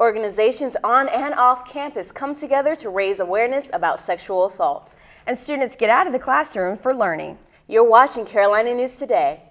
Organizations on and off campus come together to raise awareness about sexual assault. And students get out of the classroom for learning. You're watching Carolina News Today.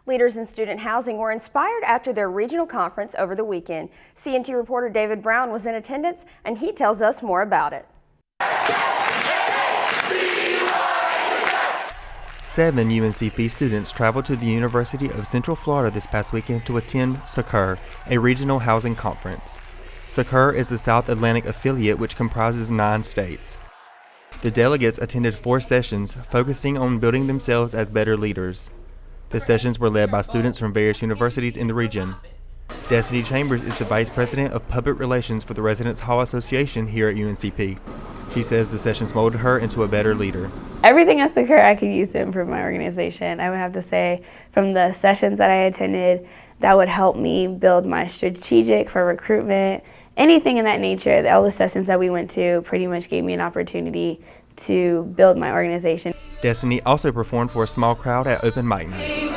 Leaders in student housing were inspired after their regional conference over the weekend. CNT reporter David Brown was in attendance, and he tells us more about it. 7 UNCP students traveled to the University of Central Florida this past weekend to attend Sasser, a regional housing conference. Sasser is the South Atlantic affiliate, which comprises 9 states. The delegates attended 4 sessions focusing on building themselves as better leaders. The sessions were led by students from various universities in the region. Destiny Chambers is the Vice President of Public Relations for the Residence Hall Association here at UNCP. She says the sessions molded her into a better leader. Everything at Sasser I could use to improve my organization. I would have to say from the sessions that I attended, that would help me build my strategic for recruitment, anything in that nature. All the sessions that we went to pretty much gave me an opportunity to build my organization. Destiny also performed for a small crowd at open mic night.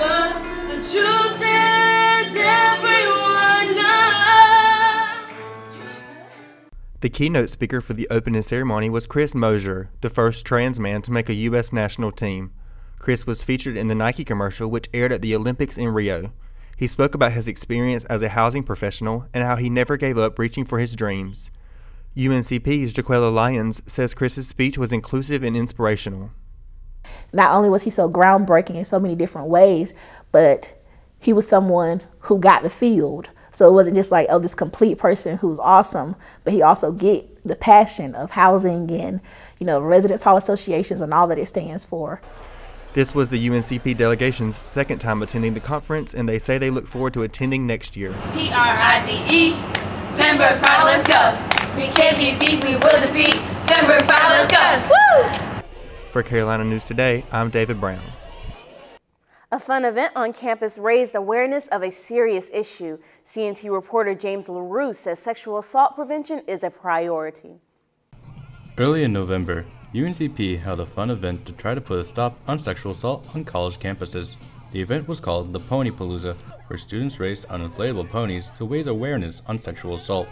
The keynote speaker for the opening ceremony was Chris Mosier, the first trans man to make a U.S. national team. Chris was featured in the Nike commercial, which aired at the Olympics in Rio. He spoke about his experience as a housing professional and how he never gave up reaching for his dreams. UNCP's Jaquela Lyons says Chris's speech was inclusive and inspirational. Not only was he so groundbreaking in so many different ways, but he was someone who got the field. So it wasn't just like, oh, this complete person who's awesome, but he also get the passion of housing and, residence hall associations and all that it stands for. This was the UNCP delegation's second time attending the conference, and they say they look forward to attending next year. P-R-I-D-E, Pembroke Pride, let's go. We can't be beat, we will defeat. Pembroke Pride, let's go. Woo! For Carolina News Today, I'm David Brown. A fun event on campus raised awareness of a serious issue. CNT reporter James LaRue says sexual assault prevention is a priority. Early in November, UNCP held a fun event to try to put a stop on sexual assault on college campuses. The event was called the Pony Palooza, where students raced on inflatable ponies to raise awareness on sexual assault.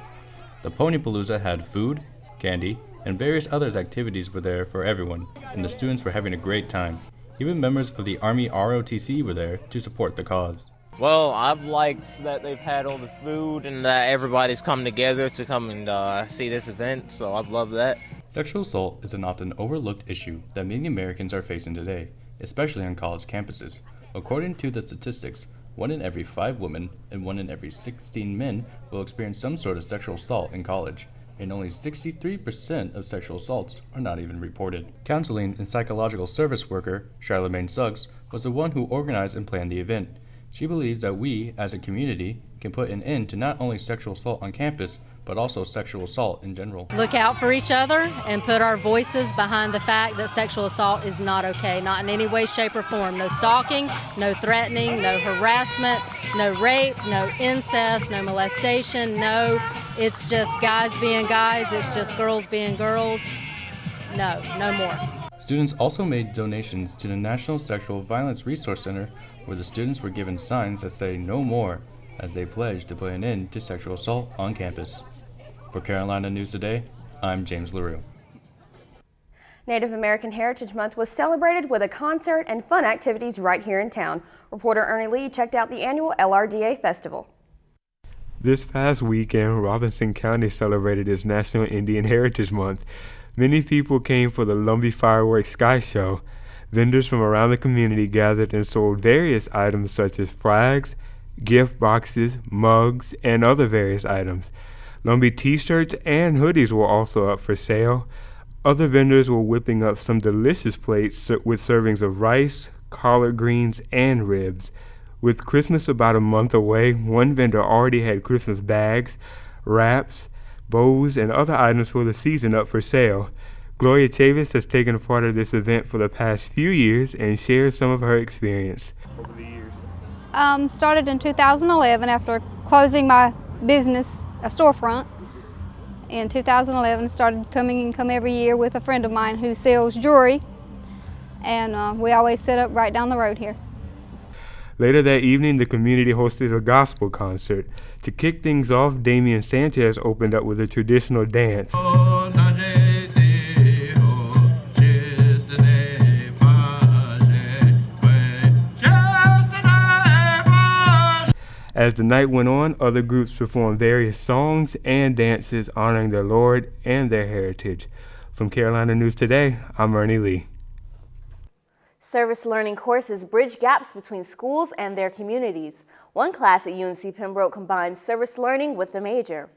The Pony Palooza had food, candy, and various other activities were there for everyone, and the students were having a great time. Even members of the Army ROTC were there to support the cause. Well, I've liked that they've had all the food and that everybody's come together to come and see this event, so I've loved that. Sexual assault is an often overlooked issue that many Americans are facing today, especially on college campuses. According to the statistics, 1 in every 5 women and 1 in every 16 men will experience some sort of sexual assault in college, and only 63% of sexual assaults are not even reported. Counseling and psychological service worker Charlemagne Suggs was the one who organized and planned the event. She believes that we, as a community, can put an end to not only sexual assault on campus, but also sexual assault in general. Look out for each other and put our voices behind the fact that sexual assault is not okay, not in any way, shape, or form. No stalking, no threatening, no harassment, no rape, no incest, no molestation, it's just guys being guys, it's just girls being girls. No more. Students also made donations to the National Sexual Violence Resource Center, where the students were given signs that say no more, as they pledged to put an end to sexual assault on campus. For Carolina News Today, I'm James LaRue. Native American Heritage Month was celebrated with a concert and fun activities right here in town. Reporter Ernie Lee checked out the annual LRDA Festival. This past weekend, Robinson County celebrated its National Indian Heritage Month. Many people came for the Lumbee Fireworks Sky Show. Vendors from around the community gathered and sold various items such as flags, gift boxes, mugs, and other various items. Lumbee t-shirts and hoodies were also up for sale. Other vendors were whipping up some delicious plates with servings of rice, collard greens, and ribs. With Christmas about a month away, one vendor already had Christmas bags, wraps, bows, and other items for the season up for sale. Gloria Chavis has taken part of this event for the past few years and shares some of her experience. Over the years. Started in 2011 after closing my business, a storefront. In 2011, started coming every year with a friend of mine who sells jewelry, and we always set up right down the road here. Later that evening, the community hosted a gospel concert. To kick things off, Damian Sanchez opened up with a traditional dance. As the night went on, other groups performed various songs and dances honoring their Lord and their heritage. From Carolina News Today, I'm Ernie Lee. Service learning courses bridge gaps between schools and their communities. One class at UNC-Pembroke combines service learning with a major.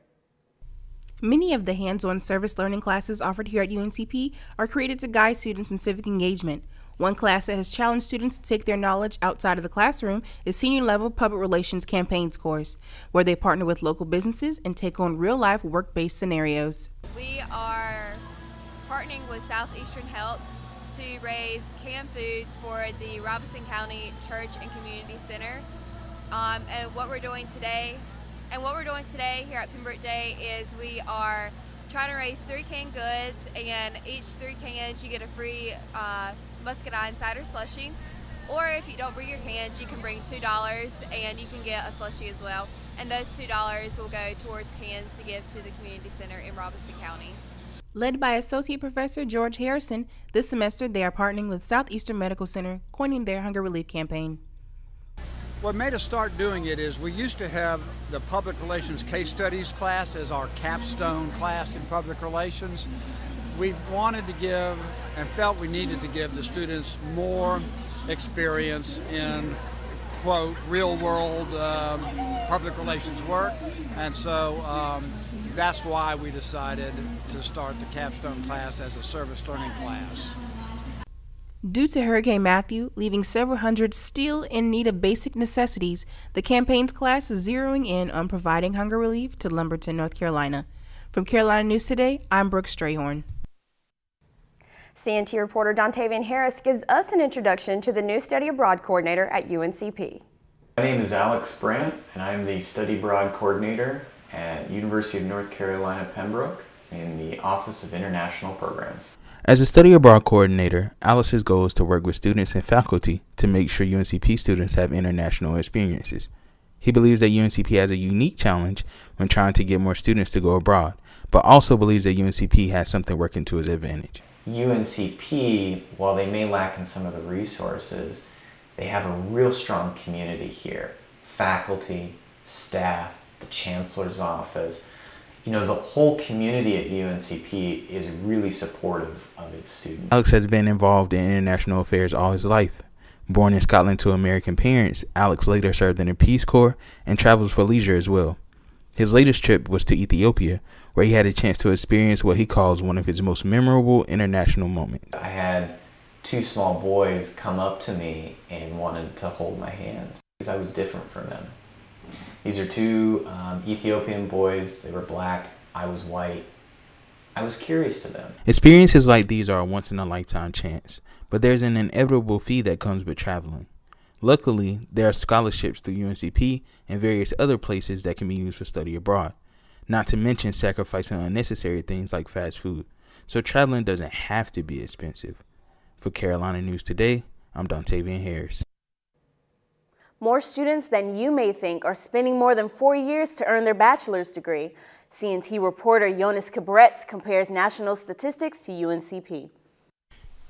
Many of the hands-on service learning classes offered here at UNCP are created to guide students in civic engagement. One class that has challenged students to take their knowledge outside of the classroom is Senior Level Public Relations Campaigns course, where they partner with local businesses and take on real-life work-based scenarios. We are partnering with Southeastern Help to raise canned foods for the Robinson County Church and Community Center. And what we're doing today here at Pembroke Day is we are trying to raise 3 canned goods, and each 3 cans you get a free muscadine cider slushie. Or if you don't bring your cans, you can bring $2 and you can get a slushie as well. And those $2 will go towards cans to give to the community center in Robinson County. Led by Associate Professor George Harrison, this semester they are partnering with Southeastern Medical Center, coining their hunger relief campaign. What made us start doing it is we used to have the Public Relations Case Studies class as our capstone class in public relations. We wanted to give and felt we needed to give the students more experience in, quote, real world public relations work. And so that's why we decided to start the capstone class as a service learning class. Due to Hurricane Matthew leaving several hundred still in need of basic necessities, the campaigns class is zeroing in on providing hunger relief to Lumberton, North Carolina. From Carolina News Today, I'm Brooke Strayhorn. CNT reporter Dontavian Harris gives us an introduction to the new Study Abroad Coordinator at UNCP. My name is Alex Brandt, and I'm the Study Abroad Coordinator at University of North Carolina, Pembroke in the Office of International Programs. As a Study Abroad Coordinator, Alice's goal is to work with students and faculty to make sure UNCP students have international experiences. He believes that UNCP has a unique challenge when trying to get more students to go abroad, but also believes that UNCP has something working to its advantage. UNCP, while they may lack in some of the resources, they have a real strong community here. Faculty, staff, the Chancellor's office, the whole community at UNCP is really supportive of its students. Alex has been involved in international affairs all his life. Born in Scotland to American parents, Alex later served in the Peace Corps and travels for leisure as well. His latest trip was to Ethiopia, where he had a chance to experience what he calls one of his most memorable international moments. I had 2 small boys come up to me and wanted to hold my hand because I was different from them. These are 2 Ethiopian boys. They were black. I was white. I was curious to them. Experiences like these are a once-in-a-lifetime chance, but there's an inevitable fee that comes with traveling. Luckily, there are scholarships through UNCP and various other places that can be used for study abroad, not to mention sacrificing unnecessary things like fast food. So traveling doesn't have to be expensive. For Carolina News Today, I'm Dontavian Harris. More students than you may think are spending more than 4 years to earn their bachelor's degree. CNT reporter Jonas Cabret compares national statistics to UNCP.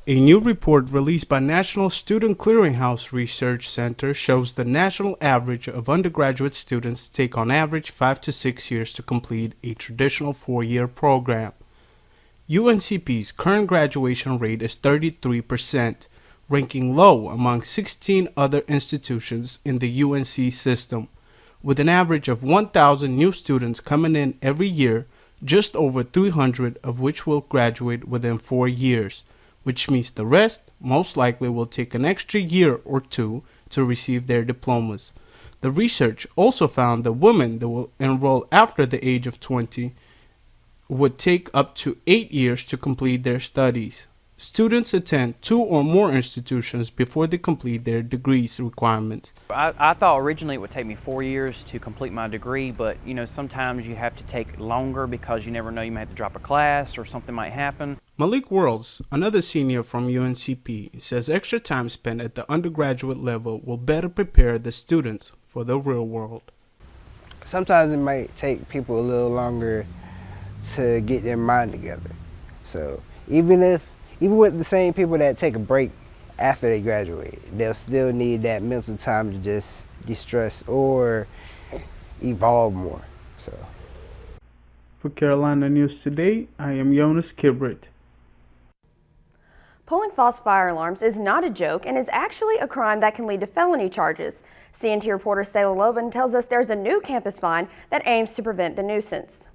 A new report released by National Student Clearinghouse Research Center shows the national average of undergraduate students take on average 5 to 6 years to complete a traditional 4-year program. UNCP's current graduation rate is 33%, ranking low among 16 other institutions in the UNC system. With an average of 1,000 new students coming in every year, just over 300 of which will graduate within 4 years, which means the rest most likely will take an extra year or 2 to receive their diplomas. The research also found that women that will enroll after the age of 20 would take up to 8 years to complete their studies. Students attend 2 or more institutions before they complete their degrees requirements. I thought originally it would take me 4 years to complete my degree, but sometimes you have to take longer because you never know, you might have to drop a class or something might happen. Malik Worlds, another senior from UNCP, says extra time spent at the undergraduate level will better prepare the students for the real world. Sometimes it might take people a little longer to get their mind together. So even with the same people that take a break after they graduate, they'll still need that mental time to just de-stress or evolve more. So, for Carolina News Today, I am Jonas Kibrit. Pulling false fire alarms is not a joke and is actually a crime that can lead to felony charges. CNT reporter Sayla Lobin tells us there's a new campus fine that aims to prevent the nuisance.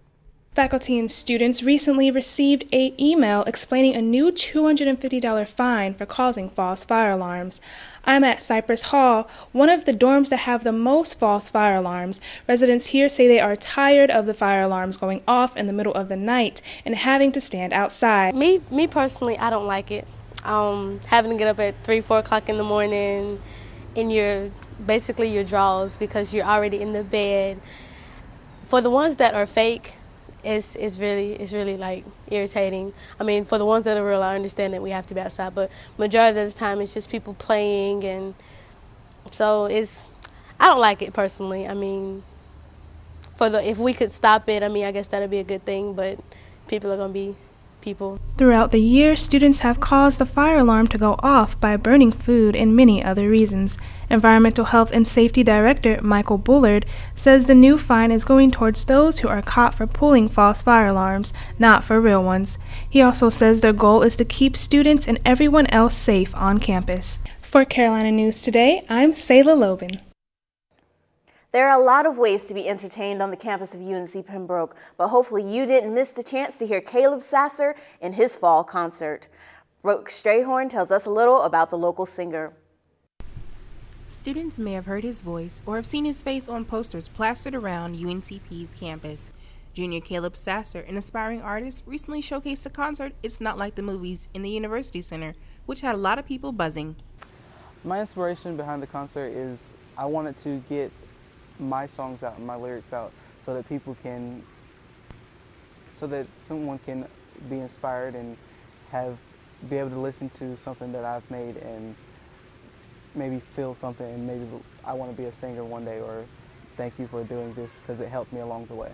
Faculty and students recently received an email explaining a new $250 fine for causing false fire alarms. I'm at Cypress Hall, one of the dorms that have the most false fire alarms. Residents here say they are tired of the fire alarms going off in the middle of the night and having to stand outside. Me personally, I don't like it. Having to get up at 3, 4 o'clock in the morning in your drawers because you're already in the bed. For the ones that are fake, it's really like irritating. I mean, for the ones that are real, I understand that we have to be outside, but majority of the time it's just people playing, and so I don't like it personally. I mean, if we could stop it, I mean, I guess that'd be a good thing, but people are gonna be people. Throughout the year, students have caused the fire alarm to go off by burning food and many other reasons. Environmental Health and Safety Director Michael Bullard says the new fine is going towards those who are caught for pulling false fire alarms, not for real ones. He also says their goal is to keep students and everyone else safe on campus. For Carolina News Today, I'm Sayla Lobin. There are a lot of ways to be entertained on the campus of UNC-Pembroke, but hopefully you didn't miss the chance to hear Caleb Sasser in his fall concert. Brooke Strayhorn tells us a little about the local singer. Students may have heard his voice or have seen his face on posters plastered around UNCP's campus. Junior Caleb Sasser, an aspiring artist, recently showcased a concert, It's Not Like the Movies, in the University Center, which had a lot of people buzzing. My inspiration behind the concert is I wanted to get my songs out and my lyrics out so that someone can be inspired and be able to listen to something that I've made and maybe feel something, and maybe I want to be a singer one day, or thank you for doing this because it helped me along the way.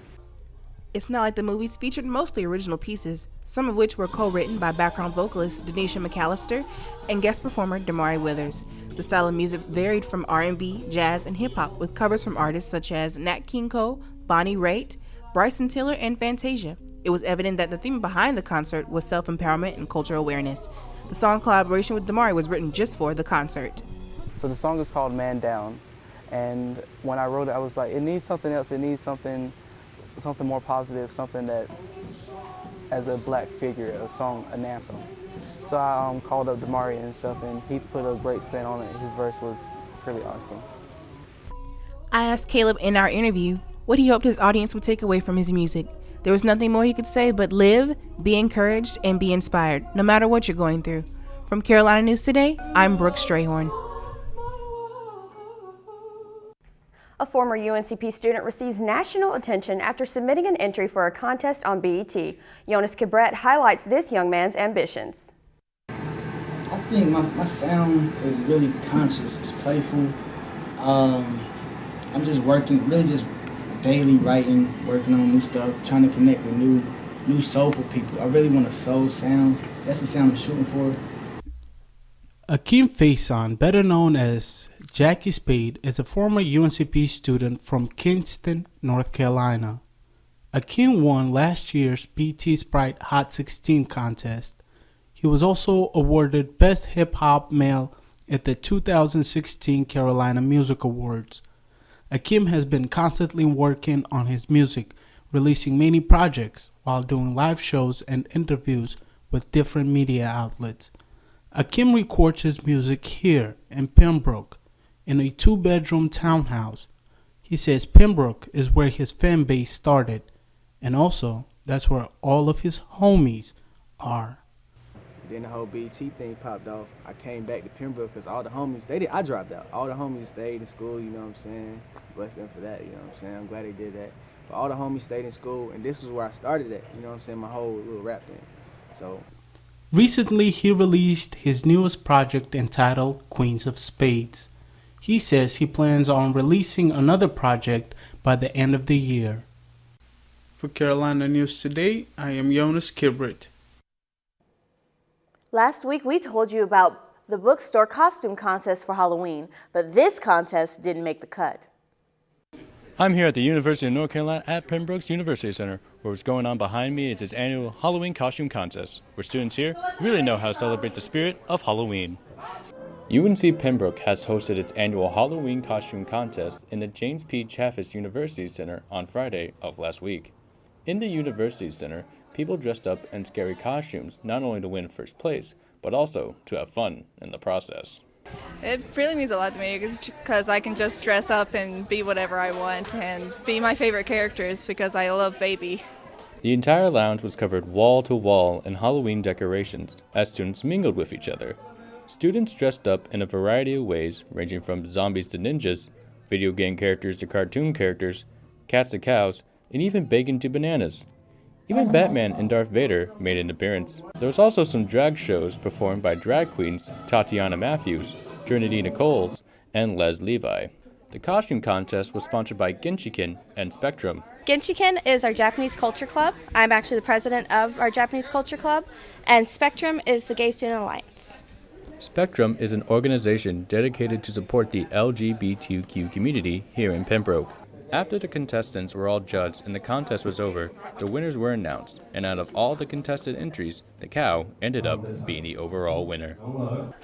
It's Not Like the Movies featured mostly original pieces, some of which were co-written by background vocalist Denisha McAllister and guest performer Damari Withers. The style of music varied from R&B, jazz, and hip-hop, with covers from artists such as Nat King Cole, Bonnie Raitt, Bryson Tiller, and Fantasia. It was evident that the theme behind the concert was self-empowerment and cultural awareness. The song collaboration with Damari was written just for the concert. So the song is called Man Down, and when I wrote it, I was like, it needs something else, it needs something more positive, something that, as a black figure, an anthem. So I called up Damari and stuff, and he put a great spin on it. His verse was really awesome. I asked Caleb in our interview what he hoped his audience would take away from his music. There was nothing more he could say but live, be encouraged, and be inspired, no matter what you're going through. From Carolina News Today, I'm Brooke Strayhorn. A former UNCP student receives national attention after submitting an entry for a contest on BET. Jonas Kibret highlights this young man's ambitions. I think my sound is really conscious, it's playful. I'm just working, really just daily writing, working on new stuff, trying to connect with new soulful people. I really want a soul sound. That's the sound I'm shooting for. Akeem Faison, better known as Jackie Spade, is a former UNCP student from Kinston, North Carolina. Akeem won last year's BET Sprite Hot 16 contest. He was also awarded Best Hip Hop Male at the 2016 Carolina Music Awards. Akeem has been constantly working on his music, releasing many projects while doing live shows and interviews with different media outlets. Akeem records his music here in Pembroke. in a 2-bedroom townhouse. He says Pembroke is where his fan base started, and also that's where all of his homies are. Then the whole BET thing popped off. I came back to Pembroke because all the homies, I dropped out. All the homies stayed in school, you know what I'm saying? Bless them for that, you know what I'm saying? I'm glad they did that. But all the homies stayed in school, and this is where I started at, you know what I'm saying? My whole little rap thing. So Recently, he released his newest project entitled Queens of Spades. He says he plans on releasing another project by the end of the year. For Carolina News Today, I am Jonas Kibrit. Last week, we told you about the bookstore costume contest for Halloween, but this contest didn't make the cut. I'm here at the University of North Carolina at Pembroke's University Center, where what's going on behind me is its annual Halloween costume contest, where students here really know how to celebrate the spirit of Halloween. UNC-Pembroke has hosted its annual Halloween costume contest in the James P. Chaffetz University Center on Friday of last week. In the University Center, people dressed up in scary costumes not only to win first place, but also to have fun in the process. It really means a lot to me because I can just dress up and be whatever I want and be my favorite characters because I love Baby. The entire lounge was covered wall to wall in Halloween decorations as students mingled with each other. Students dressed up in a variety of ways, ranging from zombies to ninjas, video game characters to cartoon characters, cats to cows, and even bacon to bananas. Even Batman and Darth Vader made an appearance. There was also some drag shows performed by drag queens Tatiana Matthews, Trinity Nichols, and Les Levi. The costume contest was sponsored by Genshiken and Spectrum. Genshiken is our Japanese culture club. I'm actually the president of our Japanese culture club, and Spectrum is the Gay Student Alliance. Spectrum is an organization dedicated to support the LGBTQ community here in Pembroke. After the contestants were all judged and the contest was over, the winners were announced, and out of all the contested entries, the cow ended up being the overall winner.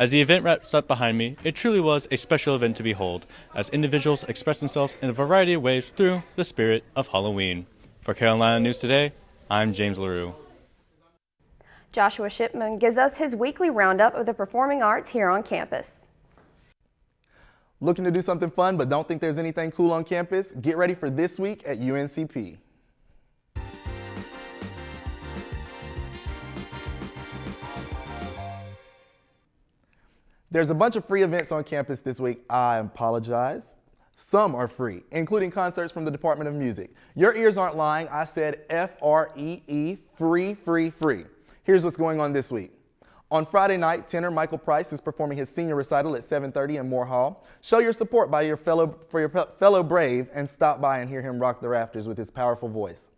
As the event wraps up behind me, it truly was a special event to behold, as individuals express themselves in a variety of ways through the spirit of Halloween. For Carolina News Today, I'm James LaRue. Joshua Shipman gives us his weekly roundup of the performing arts here on campus. Looking to do something fun but don't think there's anything cool on campus? Get ready for this week at UNCP. There's a bunch of free events on campus this week. I apologize. Some are free, including concerts from the Department of Music. Your ears aren't lying. I said F-R-E-E, free, free, free. Here's what's going on this week. On Friday night, tenor Michael Price is performing his senior recital at 7:30 in Moore Hall. Show your support for your fellow Brave and stop by and hear him rock the rafters with his powerful voice.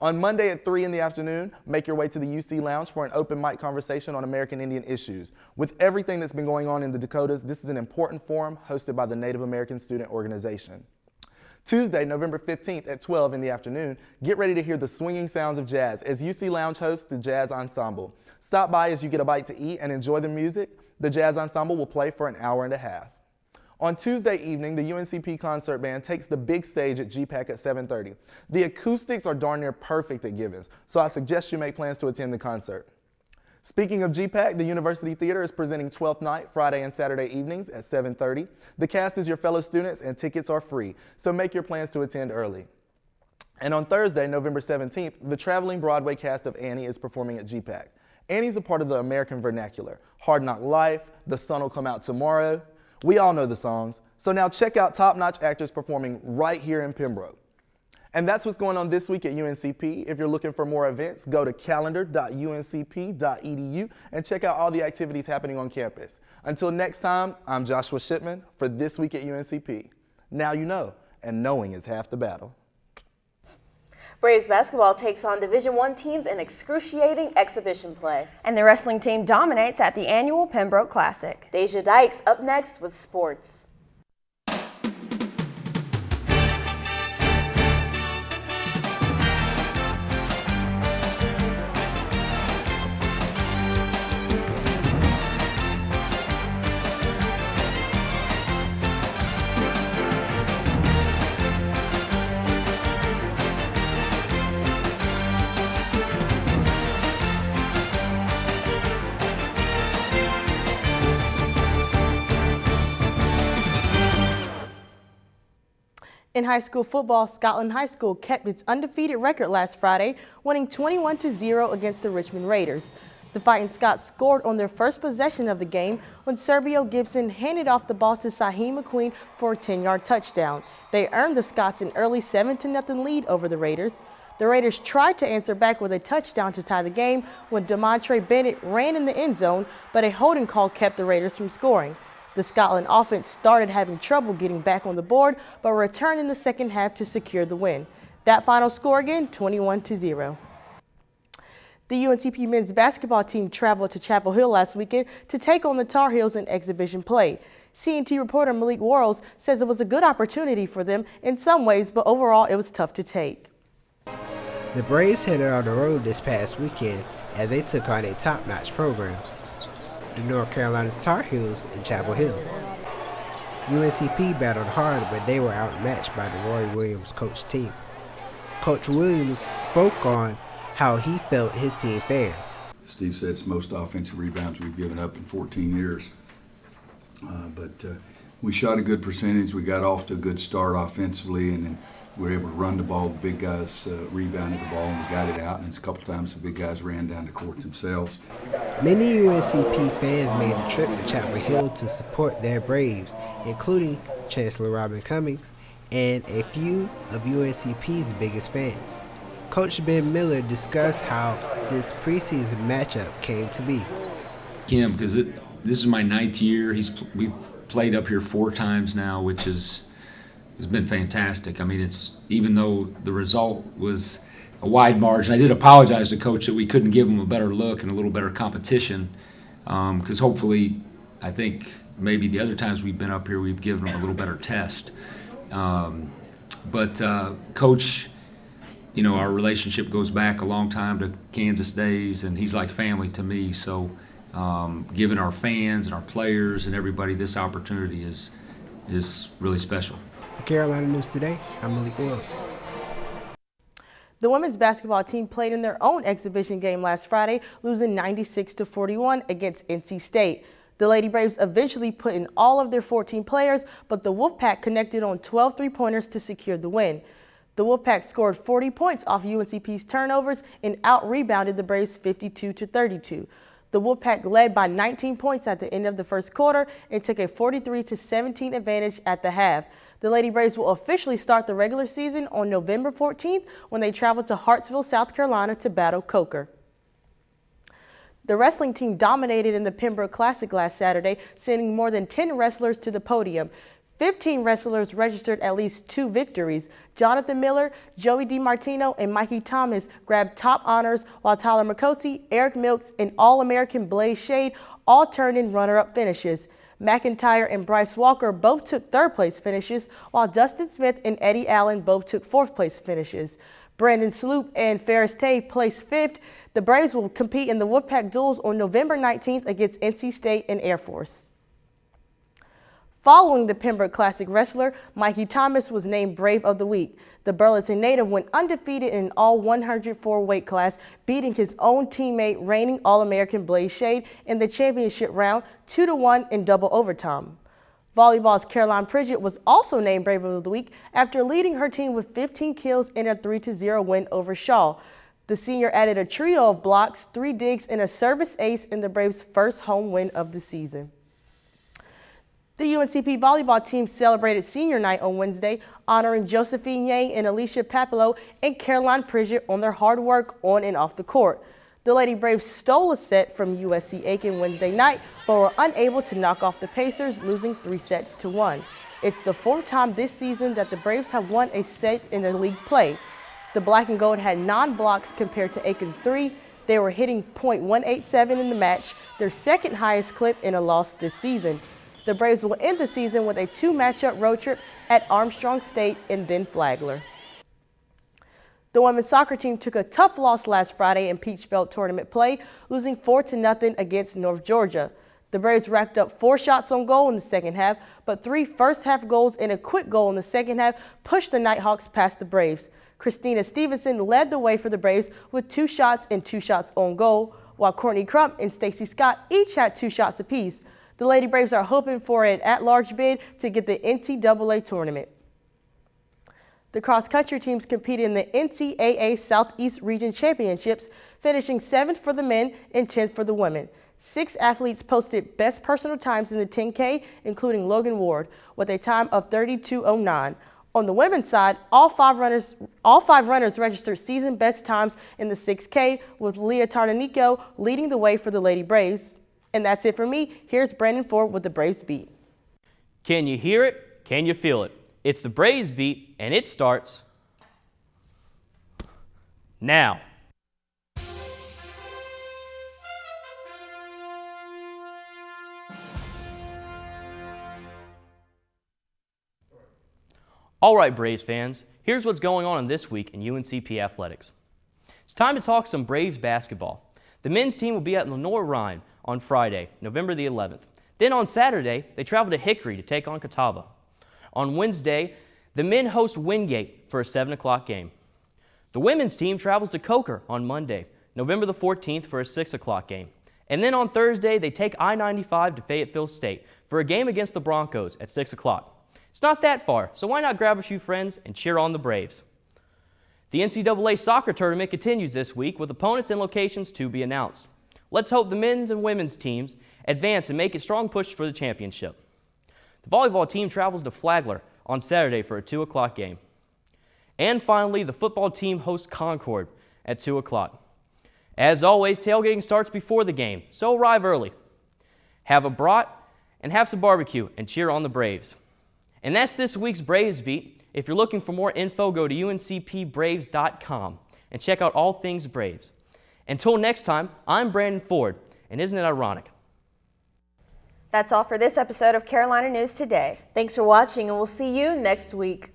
On Monday at 3 in the afternoon, make your way to the UC Lounge for an open mic conversation on American Indian issues. With everything that's been going on in the Dakotas, this is an important forum hosted by the Native American Student Organization. Tuesday, November 15th at 12 in the afternoon, get ready to hear the swinging sounds of jazz as UC Lounge hosts the Jazz Ensemble. Stop by as you get a bite to eat and enjoy the music. The Jazz Ensemble will play for an hour and a half. On Tuesday evening, the UNCP concert band takes the big stage at GPAC at 7:30. The acoustics are darn near perfect at Givens, so I suggest you make plans to attend the concert. Speaking of GPAC, the University Theater is presenting 12th Night, Friday and Saturday evenings at 7:30. The cast is your fellow students and tickets are free, so make your plans to attend early. And on Thursday, November 17th, the traveling Broadway cast of Annie is performing at GPAC. Annie's a part of the American vernacular. Hard Knock Life, The Sun Will Come Out Tomorrow. We all know the songs. So now check out top-notch actors performing right here in Pembroke. And that's what's going on this week at UNCP. If you're looking for more events, go to calendar.uncp.edu and check out all the activities happening on campus. Until next time, I'm Joshua Shipman for This Week at UNCP. Now you know, and knowing is half the battle. Braves basketball takes on Division I teams in excruciating exhibition play. And the wrestling team dominates at the annual Pembroke Classic. Deja Dykes up next with sports. In high school football, Scotland High School kept its undefeated record last Friday, winning 21-0 against the Richmond Raiders. The Fighting Scots scored on their first possession of the game when Serbio Gibson handed off the ball to Saheem McQueen for a 10-yard touchdown. They earned the Scots an early 7-0 lead over the Raiders. The Raiders tried to answer back with a touchdown to tie the game when DeMontre Bennett ran in the end zone, but a holding call kept the Raiders from scoring. The Scotland offense started having trouble getting back on the board, but returned in the second half to secure the win. That final score again, 21-0. The UNCP men's basketball team traveled to Chapel Hill last weekend to take on the Tar Heels in exhibition play. CNT reporter Malik Worrells says it was a good opportunity for them in some ways, but overall it was tough to take. The Braves headed on the road this past weekend as they took on a top-notch program, the North Carolina Tar Heels in Chapel Hill. UNCP battled hard, but they were outmatched by the Roy Williams coach team. Coach Williams spoke on how he felt his team fared. Steve said it's the most offensive rebounds we've given up in 14 years. But we shot a good percentage. We got off to a good start offensively, and then we were able to run the ball. The big guys rebounded the ball, and we got it out. And it's a couple times the big guys ran down the court themselves. Many UNCP fans made the trip to Chapel Hill to support their Braves, including Chancellor Robin Cummings and a few of UNCP's biggest fans. Coach Ben Miller discussed how this preseason matchup came to be. Kim, because this is my 9th year. We've played up here 4 times now, which has been fantastic. I mean, it's even though the result was a wide margin, I did apologize to Coach that we couldn't give him a better look and a little better competition, because hopefully, I think maybe the other times we've been up here, we've given him a little better test. But Coach, you know, our relationship goes back a long time to Kansas days, and he's like family to me. So giving our fans and our players and everybody this opportunity is really special. For Carolina News Today, I'm Malik Worrells. The women's basketball team played in their own exhibition game last Friday, losing 96-41 against NC State. The Lady Braves eventually put in all of their 14 players, but the Wolfpack connected on 12 three-pointers to secure the win. The Wolfpack scored 40 points off UNCP's turnovers and out-rebounded the Braves 52-32. The Wolfpack led by 19 points at the end of the first quarter and took a 43-17 advantage at the half. The Lady Braves will officially start the regular season on November 14th when they travel to Hartsville, South Carolina to battle Coker. The wrestling team dominated in the Pembroke Classic last Saturday, sending more than 10 wrestlers to the podium. 15 wrestlers registered at least 2 victories. Jonathan Miller, Joey DiMartino, and Mikey Thomas grabbed top honors, while Tyler Makosi, Eric Milks, and All-American Blaze Shade all turned in runner-up finishes. McIntyre and Bryce Walker both took third-place finishes, while Dustin Smith and Eddie Allen both took fourth-place finishes. Brandon Sloop and Ferris Tay placed 5th. The Braves will compete in the Wolfpack Duels on November 19th against NC State and Air Force. Following the Pembroke Classic wrestler, Mikey Thomas was named Brave of the Week. The Burlington native went undefeated in all 104 weight class, beating his own teammate, reigning All-American Blaze Shade, in the championship round 2-1 in double overtime. Volleyball's Caroline Pridgett was also named Brave of the Week after leading her team with 15 kills in a 3-0 win over Shaw. The senior added a trio of blocks, 3 digs, and a service ace in the Braves' first home win of the season. The UNCP volleyball team celebrated senior night on Wednesday, honoring Josephine Yang and Alicia Papillo and Caroline Pridgett on their hard work on and off the court. The Lady Braves stole a set from USC Aiken Wednesday night, but were unable to knock off the Pacers, losing 3-1. It's the 4th time this season that the Braves have won a set in the league play. The Black and Gold had 9 blocks compared to Aiken's 3. They were hitting .187 in the match, their second highest clip in a loss this season. The Braves will end the season with a 2-matchup road trip at Armstrong State and then Flagler. The women's soccer team took a tough loss last Friday in Peach Belt tournament play, losing 4-0 against North Georgia. The Braves racked up 4 shots on goal in the second half, but 3 first-half goals and a quick goal in the second half pushed the Nighthawks past the Braves. Christina Stevenson led the way for the Braves with 2 shots and 2 shots on goal, while Courtney Crump and Stacy Scott each had 2 shots apiece. The Lady Braves are hoping for an at-large bid to get the NCAA tournament. The cross-country teams competed in the NCAA Southeast Region Championships, finishing 7th for the men and 10th for the women. 6 athletes posted best personal times in the 10K, including Logan Ward, with a time of 32:09. On the women's side, all five runners registered season best times in the 6K, with Leah Tarnanico leading the way for the Lady Braves. And that's it for me. Here's Brandon Ford with the Braves Beat. Can you hear it? Can you feel it? It's the Braves Beat, and it starts now. All right, Braves fans, here's what's going on this week in UNCP athletics. It's time to talk some Braves basketball. The men's team will be at Lenoir-Rhyne on Friday, November the 11th. Then on Saturday, they travel to Hickory to take on Catawba. On Wednesday, the men host Wingate for a 7 o'clock game. The women's team travels to Coker on Monday, November the 14th for a 6 o'clock game. And then on Thursday, they take I-95 to Fayetteville State for a game against the Broncos at 6 o'clock. It's not that far, so why not grab a few friends and cheer on the Braves? The NCAA soccer tournament continues this week with opponents and locations to be announced. Let's hope the men's and women's teams advance and make a strong push for the championship. The volleyball team travels to Flagler on Saturday for a 2 o'clock game. And finally, the football team hosts Concord at 2 o'clock. As always, tailgating starts before the game, so arrive early. Have a brat and have some barbecue and cheer on the Braves. And that's this week's Braves Beat. If you're looking for more info, go to uncpbraves.com and check out all things Braves. Until next time, I'm Brandon Ford, and isn't it ironic? That's all for this episode of Carolina News Today. Thanks for watching, and we'll see you next week.